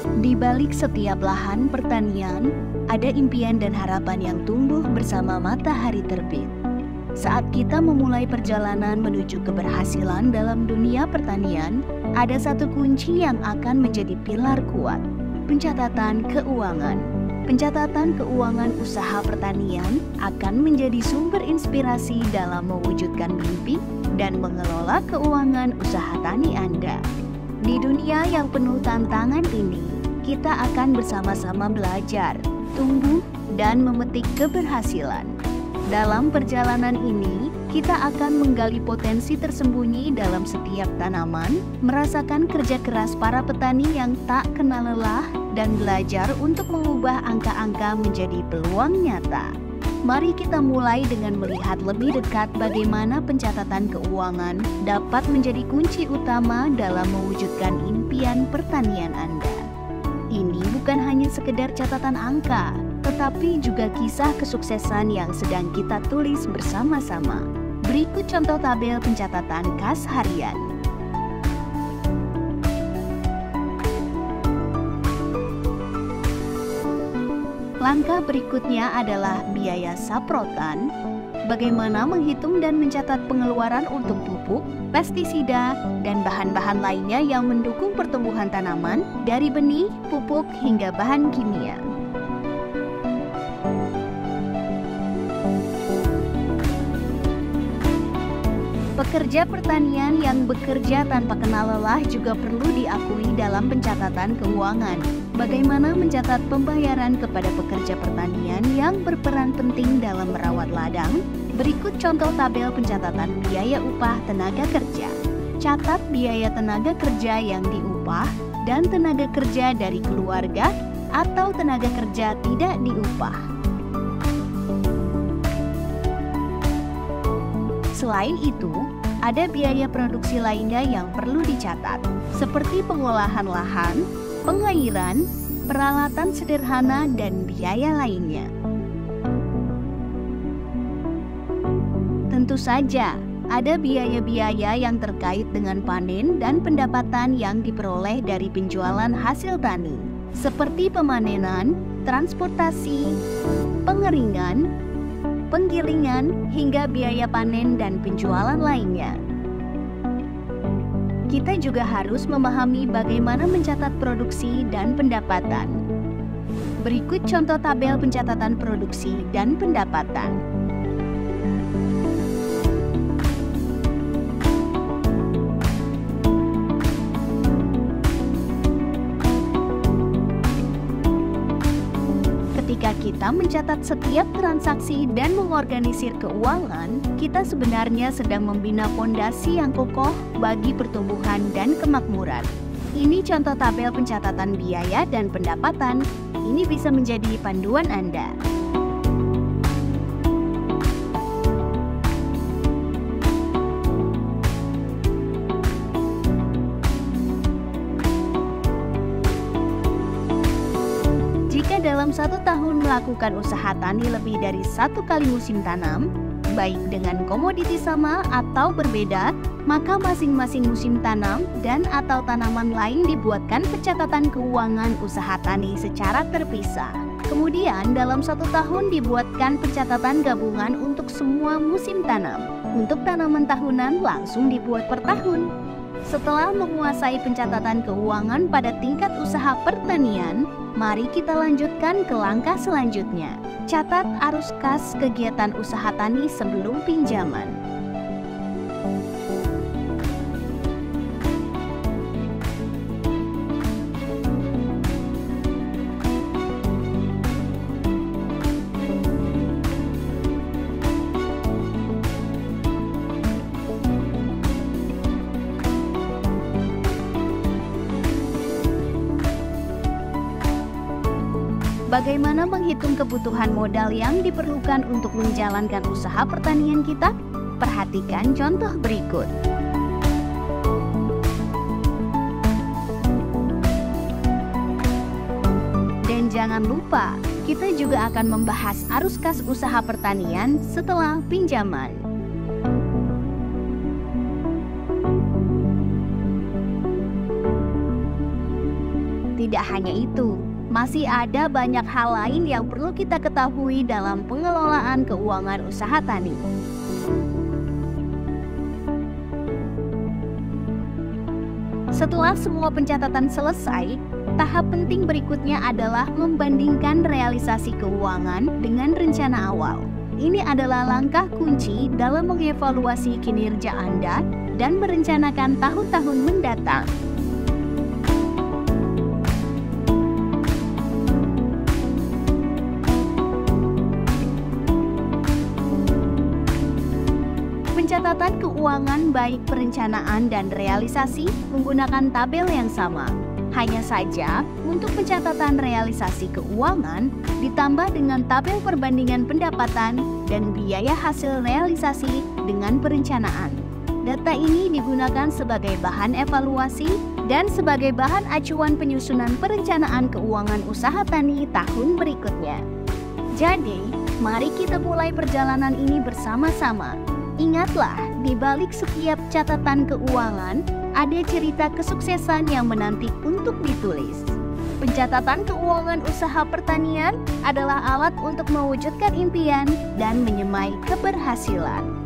Di balik setiap lahan pertanian, ada impian dan harapan yang tumbuh bersama matahari terbit. Saat kita memulai perjalanan menuju keberhasilan dalam dunia pertanian, ada satu kunci yang akan menjadi pilar kuat: pencatatan keuangan. Pencatatan keuangan usaha pertanian akan menjadi sumber inspirasi dalam mewujudkan mimpi dan mengelola keuangan usaha tani Anda. Di dunia yang penuh tantangan ini, kita akan bersama-sama belajar, tumbuh, dan memetik keberhasilan. Dalam perjalanan ini, kita akan menggali potensi tersembunyi dalam setiap tanaman, merasakan kerja keras para petani yang tak kenal lelah, dan belajar untuk mengubah angka-angka menjadi peluang nyata. Mari kita mulai dengan melihat lebih dekat bagaimana pencatatan keuangan dapat menjadi kunci utama dalam mewujudkan impian pertanian Anda. Ini bukan hanya sekedar catatan angka, tetapi juga kisah kesuksesan yang sedang kita tulis bersama-sama. Berikut contoh tabel pencatatan kas harian. Langkah berikutnya adalah biaya saprotan. Bagaimana menghitung dan mencatat pengeluaran untuk pupuk, pestisida, dan bahan-bahan lainnya yang mendukung pertumbuhan tanaman, dari benih, pupuk, hingga bahan kimia. Pekerja pertanian yang bekerja tanpa kenal lelah juga perlu diakui dalam pencatatan keuangan. Bagaimana mencatat pembayaran kepada pekerja pertanian yang berperan penting dalam merawat ladang? Berikut contoh tabel pencatatan biaya upah tenaga kerja. Catat biaya tenaga kerja yang diupah dan tenaga kerja dari keluarga atau tenaga kerja tidak diupah. Selain itu, ada biaya produksi lainnya yang perlu dicatat, seperti pengolahan lahan, pengairan, peralatan sederhana, dan biaya lainnya. Tentu saja, ada biaya-biaya yang terkait dengan panen dan pendapatan yang diperoleh dari penjualan hasil tani, seperti pemanenan, transportasi, pengeringan, penggilingan, hingga biaya panen dan penjualan lainnya. Kita juga harus memahami bagaimana mencatat produksi dan pendapatan. Berikut contoh tabel pencatatan produksi dan pendapatan. Ketika kita mencatat setiap transaksi dan mengorganisir keuangan, kita sebenarnya sedang membina fondasi yang kokoh bagi pertumbuhan dan kemakmuran. Ini contoh tabel pencatatan biaya dan pendapatan. Ini bisa menjadi panduan Anda. Dalam satu tahun melakukan usaha tani lebih dari satu kali musim tanam, baik dengan komoditi sama atau berbeda, maka masing-masing musim tanam dan atau tanaman lain dibuatkan pencatatan keuangan usaha tani secara terpisah. Kemudian dalam satu tahun dibuatkan pencatatan gabungan untuk semua musim tanam. Untuk tanaman tahunan langsung dibuat per tahun. Setelah menguasai pencatatan keuangan pada tingkat usaha pertanian, mari kita lanjutkan ke langkah selanjutnya. Catat arus kas kegiatan usaha tani sebelum pinjaman. Bagaimana menghitung kebutuhan modal yang diperlukan untuk menjalankan usaha pertanian kita? Perhatikan contoh berikut. Dan jangan lupa, kita juga akan membahas arus kas usaha pertanian setelah pinjaman. Tidak hanya itu, masih ada banyak hal lain yang perlu kita ketahui dalam pengelolaan keuangan usaha tani. Setelah semua pencatatan selesai, tahap penting berikutnya adalah membandingkan realisasi keuangan dengan rencana awal. Ini adalah langkah kunci dalam mengevaluasi kinerja Anda dan merencanakan tahun-tahun mendatang. Pencatatan keuangan baik perencanaan dan realisasi menggunakan tabel yang sama. Hanya saja, untuk pencatatan realisasi keuangan ditambah dengan tabel perbandingan pendapatan dan biaya hasil realisasi dengan perencanaan. Data ini digunakan sebagai bahan evaluasi dan sebagai bahan acuan penyusunan perencanaan keuangan usaha tani tahun berikutnya. Jadi, mari kita mulai perjalanan ini bersama-sama. Ingatlah, di balik setiap catatan keuangan, ada cerita kesuksesan yang menanti untuk ditulis. Pencatatan keuangan usaha pertanian adalah alat untuk mewujudkan impian dan menyemai keberhasilan.